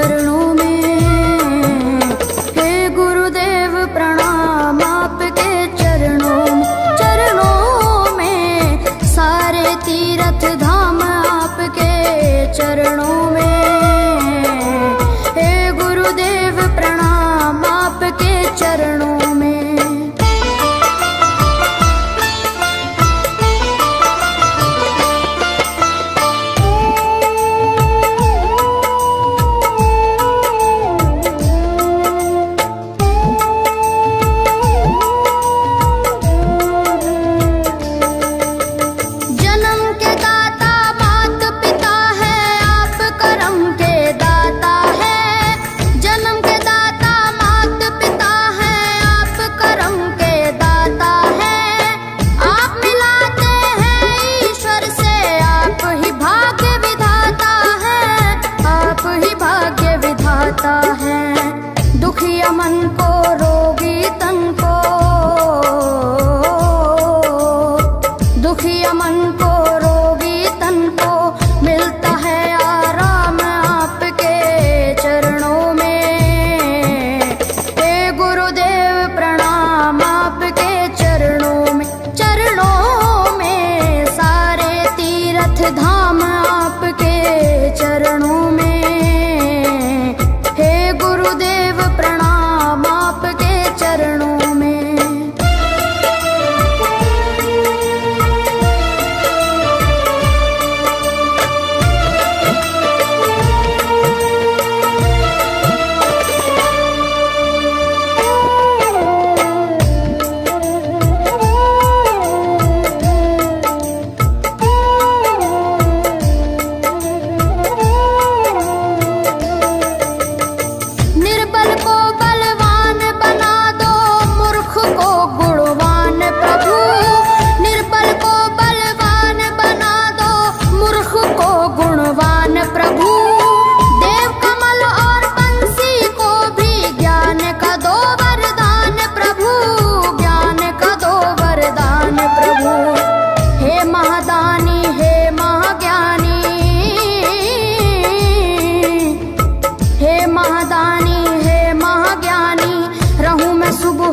चरणों में। हे गुरुदेव प्रणाम आपके चरणों में, सारे तीर्थ धाम आपके चरणों में। हे गुरुदेव प्रणाम आपके चरणों में। दुखिया मन को रोगी तन को, दुखिया मन को रोगी तन को मिलता है आराम आपके चरणों में। हे गुरुदेव प्रणाम आपके चरणों में, चरणों में सारे तीर्थ धाम आपके चरणों में। गुरुदेव प्रणाम आपके चरणों में।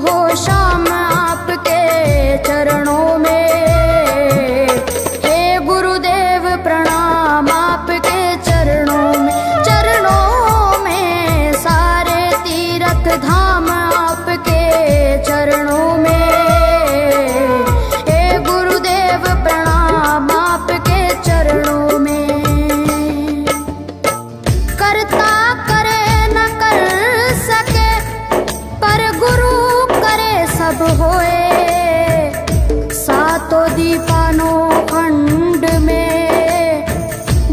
हो शाम आपके चरणों में। हे गुरुदेव प्रणाम आपके चरणों में, चरणों में सारे तीर्थ धाम आपके चरणों में। हे गुरुदेव प्रणाम आपके चरणों में। करता करे न कर सके पर गुरु सब होए, सातों दीपानों खंड में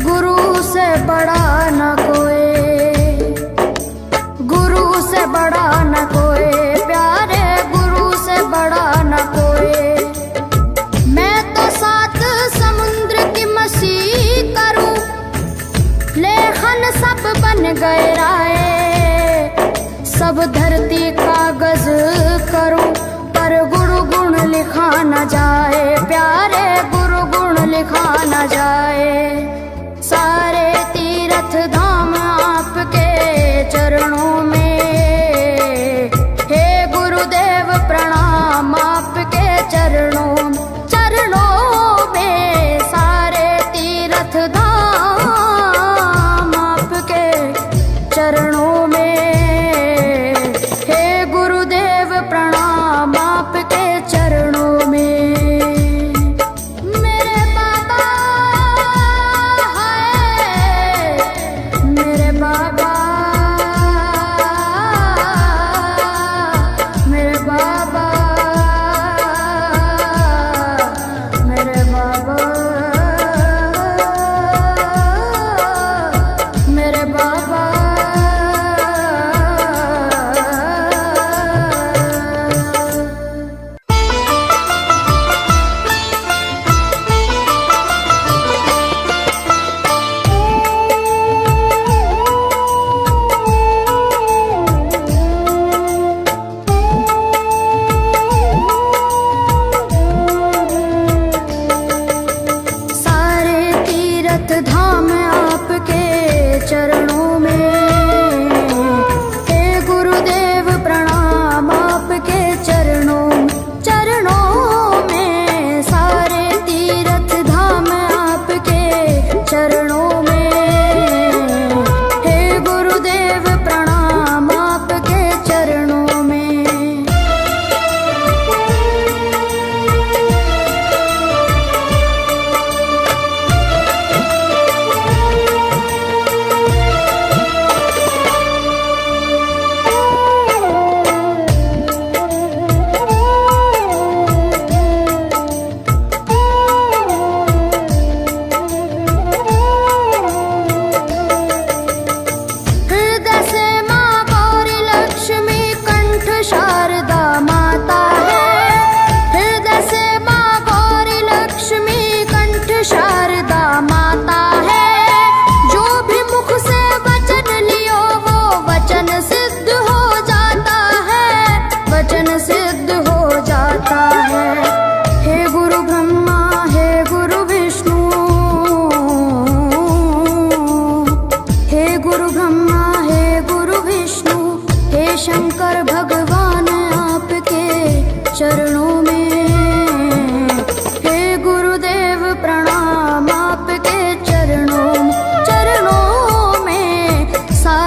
गुरु से बड़ा न कोई, गुरु से बड़ा न कोई, प्यारे गुरु से बड़ा न कोई। मैं तो सात समुद्र की मसी करूं, लेखन सब बन गए राय, सब धरती कागज करूं पर गुरु गुण लिखा न जाए, प्यारे गुरु गुण लिखा न जाए। सारे तीर्थ धाम आपके चरणों में। हे गुरुदेव प्रणाम आपके चरणों में, चरणों में सारे तीर्थ धाम आपके चरणों में। प्रणाम आपके चरणों में। मेरे बाबा है, मेरे बाबा, मेरे बाबा, मेरे बाबा, मेरे बाबा।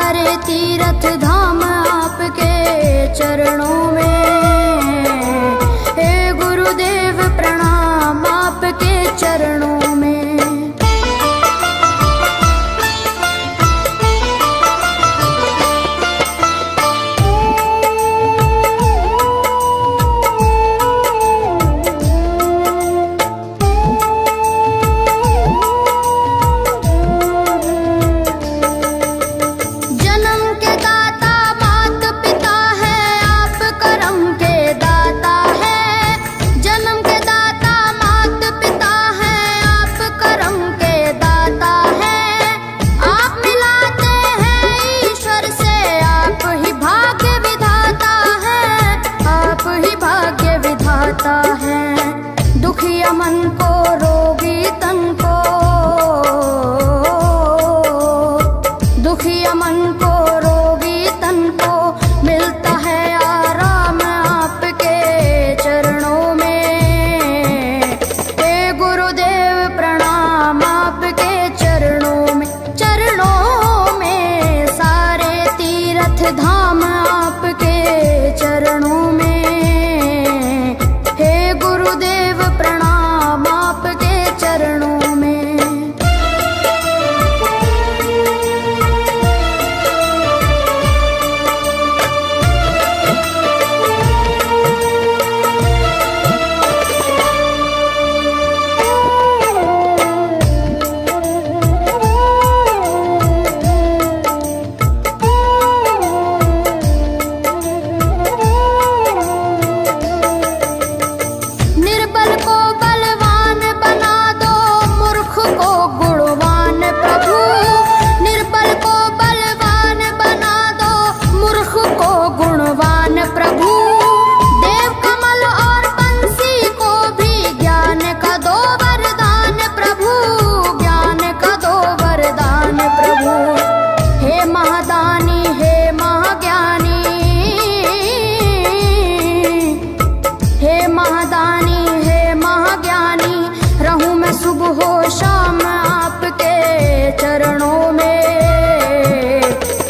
सारे तीर्थ धाम आपके चरणों में। हे गुरुदेव प्रणाम आपके चरणों में। दुखिया मन को रोगी तन को, दुखिया मन को रोगी तन को मिलता है आराम आपके चरणों में। हे गुरुदेव प्रणाम आपके चरणों में। चरणों में सारे तीर्थ धाम आपके चरणों में। गुरुदेव प्रणाम आपके चरणों में। सुबह हो शाम आपके चरणों में।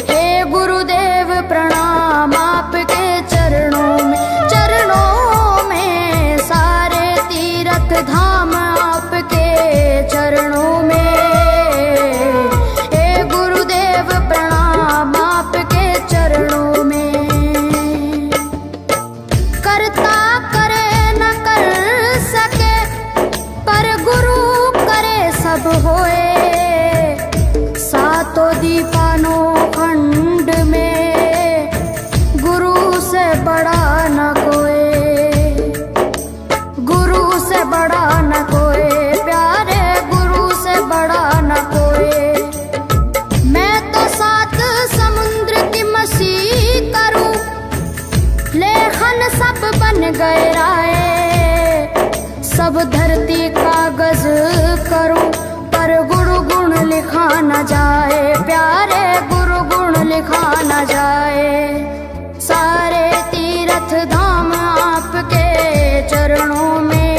हे गुरुदेव प्रणाम आपके चरणों में। चरणों में सारे तीर्थ धाम आपके चरणों में। हे गुरुदेव प्रणाम आपके चरणों में। करता करे न कर सके पर गुरु सब होए। सातों दीपानों खंड में गुरु से बड़ा न कोई, गुरु से बड़ा न कोई प्यारे, गुरु से बड़ा न कोई। मैं तो सात समुद्र की मसी करूं, लेखन सब बन गए राय। सब धरती कागज करूं पर गुरु गुण लिखा न जाए प्यारे, गुरु गुण लिखा न जाए। सारे तीर्थ धाम आपके चरणों में।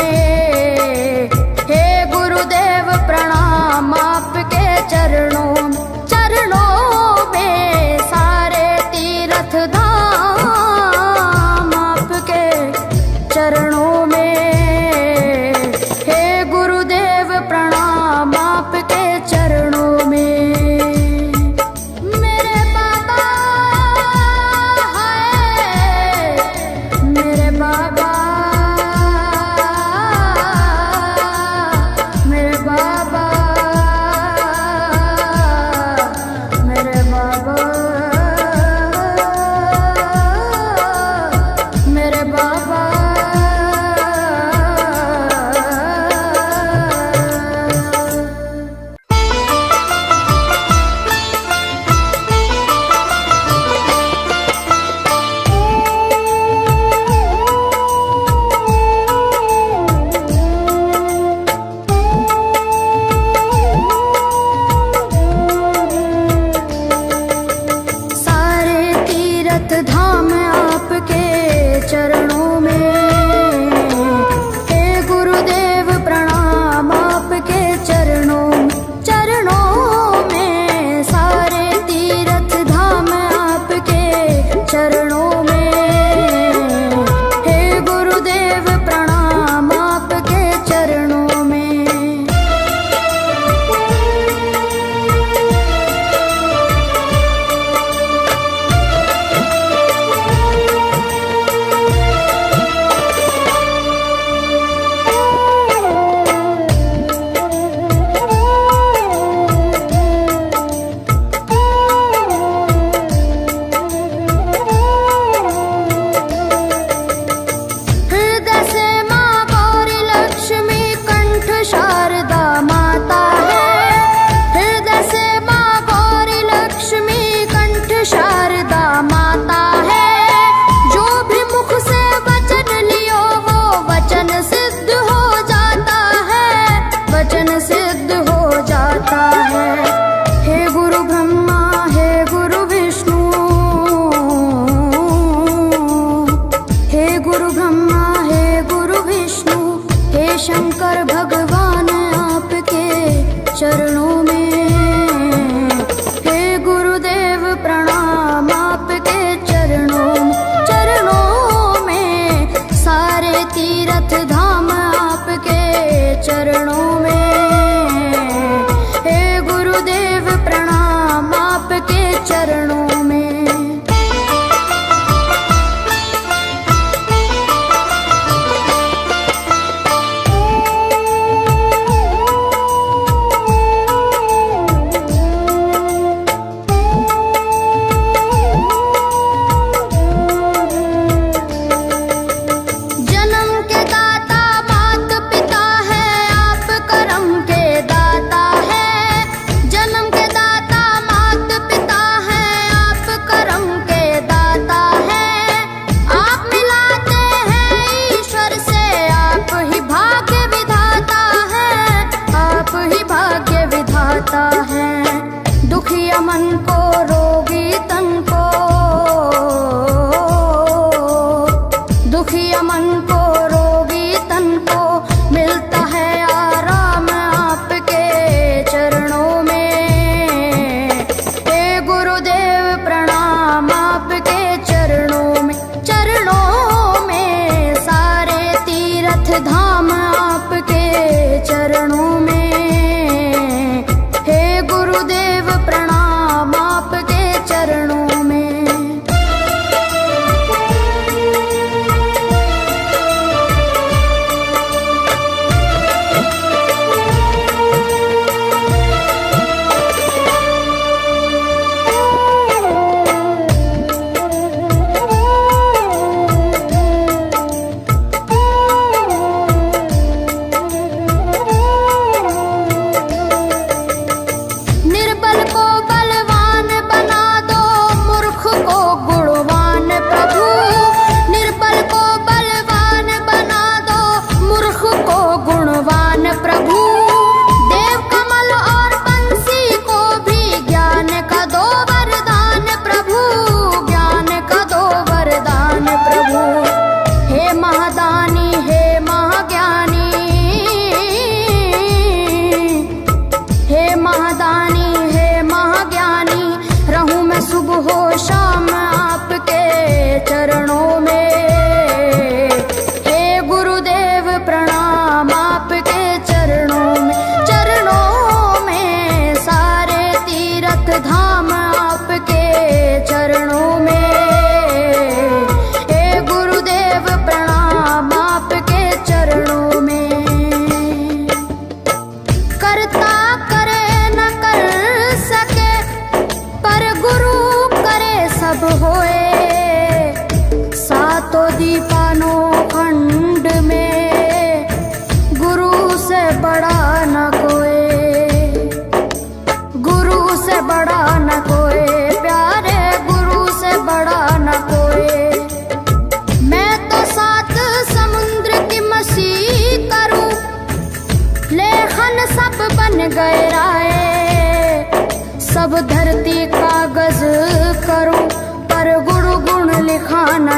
हे गुरुदेव प्रणाम आपके चरणों में। चरणों में सारे तीर्थ धाम आपके चरणों में। प्रणाम आपके चरणों में। मेरे बाबा है, मेरे बाबा, मेरे बाबा, मेरे बाबा, मेरे बाबा। धाम आपके चरणों में। हे गुरुदेव प्रणाम आपके चरणों में। चरणों में सारे तीर्थ धाम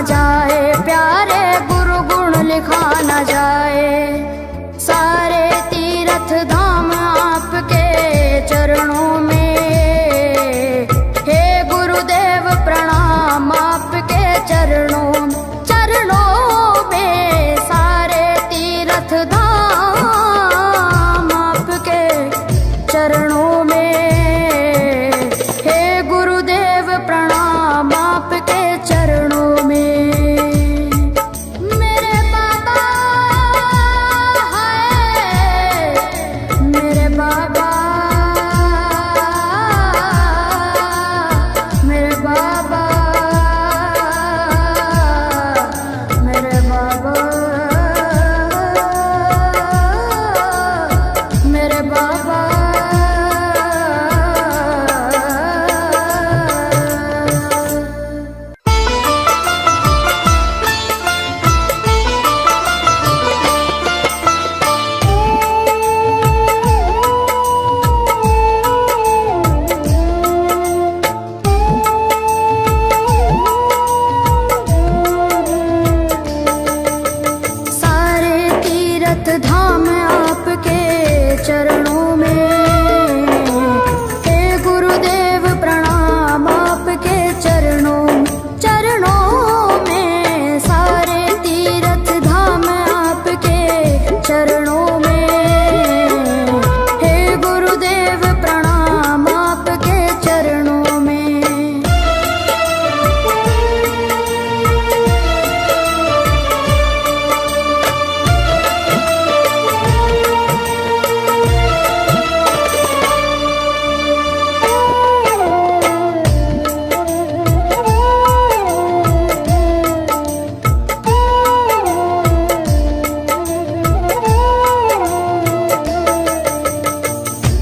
जाए, प्यारे गुरु गुण लिखा न जाए। सारे तीर्थ धाम आपके चरणों में, हे गुरुदेव प्रणाम आपके चरणों में। सारे तीर्थ धाम आपके चरणों में, हे गुरुदेव प्रणाम आपके चरणों में। मेरे बाबा है, मेरे बाबा, मेरे बाबा, मेरे बाबा, मेरे बाबा। सारे तीर्थ धाम आपके चरणों में, हे गुरुदेव प्रणाम आपके चरणों में। सारे तीर्थ धाम आपके चरणों में, हे गुरुदेव प्रणाम आपके चरणों में।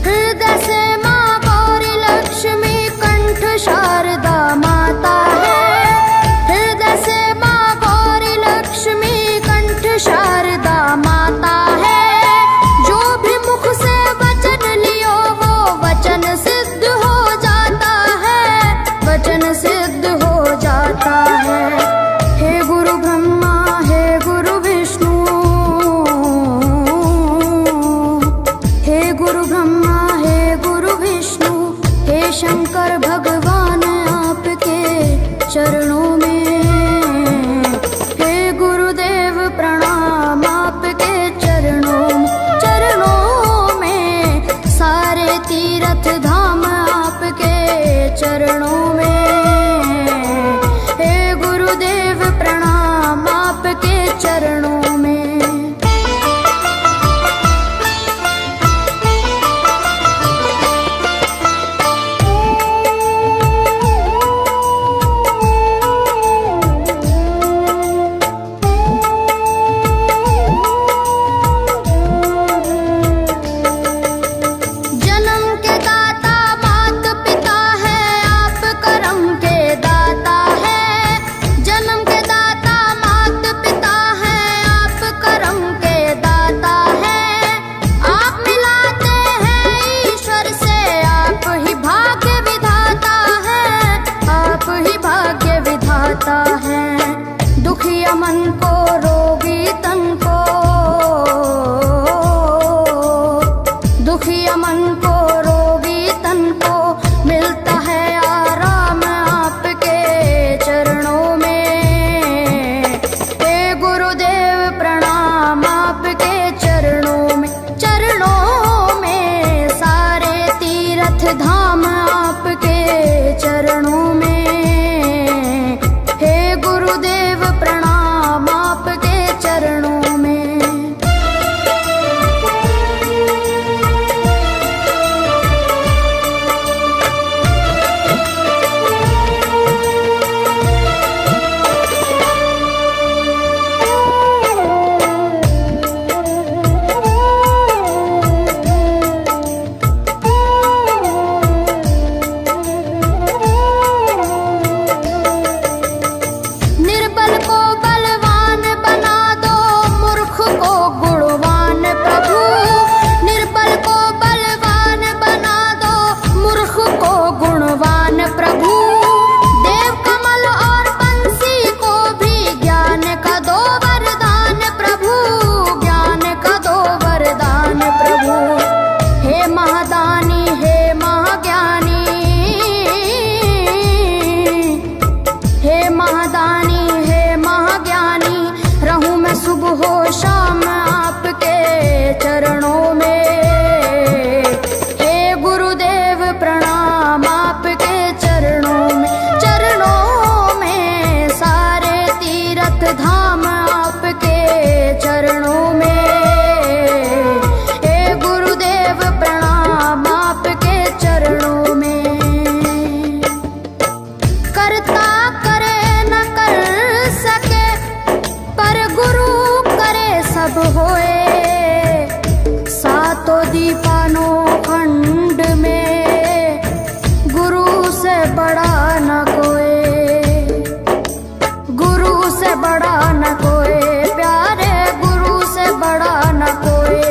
हृदय से माँ गौरी लक्ष्मी कंठ शारदा माता है। हृदय से माँ गौरी लक्ष्मी कंठ शारदा माता है। जो भी मुख से वचन लियो वो वचन सिद्ध हो जाता है, वचन सिद्ध हो जाता है। हे गुरु ब्रह्मा, हे गुरु विष्णु, हे गुरु ब्रह्मा, हे गुरु विष्णु, हे शंकर भगवान आपके चरणों में, हे गुरुदेव प्रणाम आपके चरणों में। सारे तीर्थ धाम आपके चरणों में, हे गुरुदेव प्रणाम आपके चरणों में। होए, सातों दीपानो खंड में गुरु से बड़ा न कोई, गुरु से बड़ा न कोई, प्यारे गुरु से बड़ा न कोई।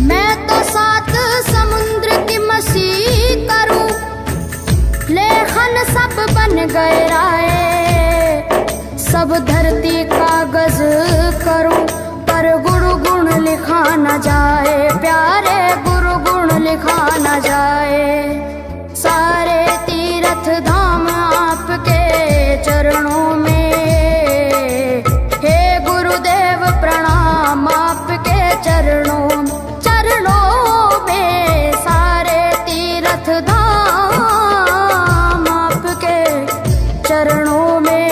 मैं तो सात समुद्र की मसी करूं, लेखन सब बन गए राय, सब धरती कागज करूं, पर गुरु गुण लिखा न जाए, प्यारे गुरु गुण लिखा न जाए। सारे तीर्थ धाम आपके चरणों में, हे गुरुदेव प्रणाम आपके चरणों, चरणों में। सारे तीर्थ धाम आपके चरणों में,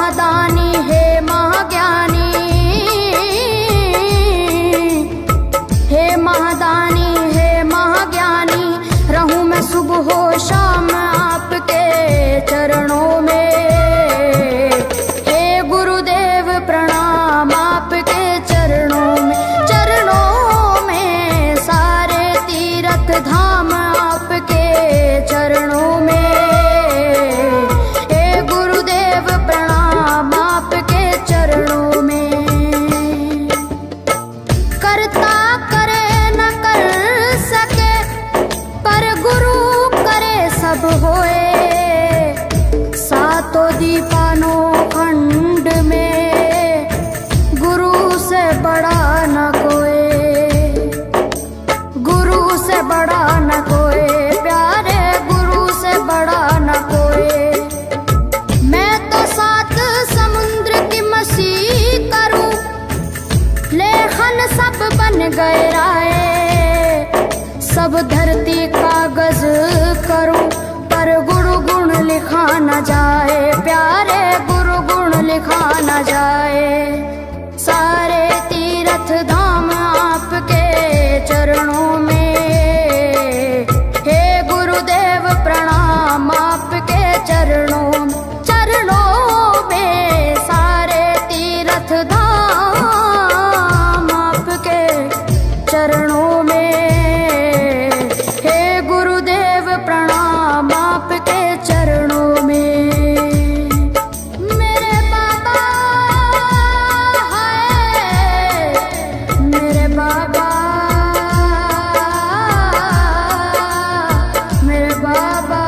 महादानी हे महाज्ञानी, हे महादानी हे महाज्ञानी, रहूं मैं सुबह हो शाम आपके चरणों में। हे गुरुदेव प्रणाम आपके चरणों में, चरणों में सारे तीर्थ धाम आपके चरणों में। हे गुरुदेव प्रणाम आपके चरणों में। करता करे न कर सके, पर गुरु करे सब होए। सातों दीपानो खंड में गुरु से बड़ा न कोई, गुरु से बड़ा न कोई, प्यारे गुरु से बड़ा न कोई। मैं तो सात समुद्र की मसी करूं, लेखन सब बन गए राय। सब धरती कागज करूं, पर गुरु गुण लिखा न जाए, प्यारे गुरु गुण लिखा न जाए। सारे तीर्थ धाम आपके चरणों में। हे गुरुदेव प्रणाम आपके चरणों में, चरणों में सारे तीर्थ धाम आपके चरणों में। हे गुरुदेव प्रणाम आपके चरणों में। मेरे बाबा हाय, मेरे बाबा, मेरे बाबा,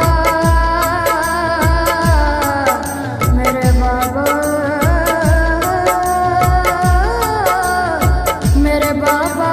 मेरे बाबा, मेरे बाबा।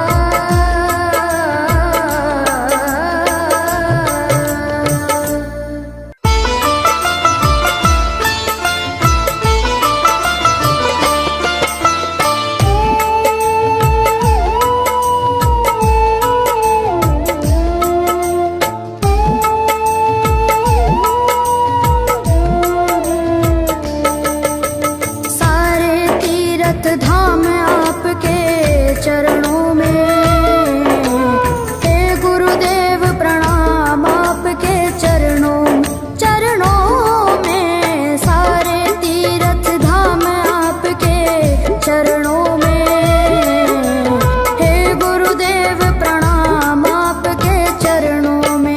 सारे तीर्थ धाम आपके चरणों में। हे गुरुदेव प्रणाम आपके चरणों, चरणों में सारे तीर्थ धाम आपके चरणों में। हे गुरुदेव प्रणाम आपके चरणों में।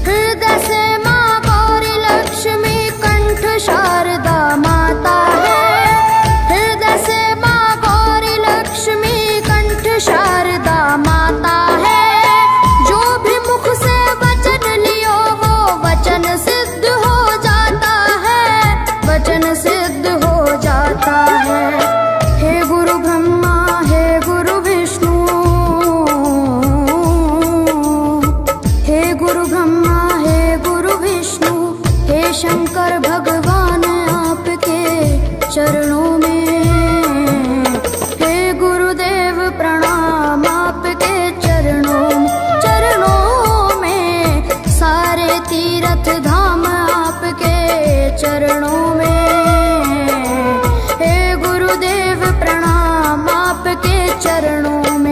हृदय से माँ गौरी लक्ष्मी कंठ शारदा माता है। हृदय से माँ गौरी लक्ष्मी कंठ शारदा माता है। जो भी मुख से वचन लियो वो वचन सिद्ध हो जाता है, वचन सिद्ध हो जाता है। हे गुरु ब्रह्मा हे गुरु विष्णु, हे गुरु ब्रह्मा हे गुरु विष्णु, हे शंकर भगवान आपके चरणों में। हे गुरुदेव प्रणाम आपके चरणों में, चरणों में सारे तीर्थ धाम आपके चरणों में। हे गुरुदेव प्रणाम आपके चरणों में।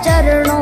चरणों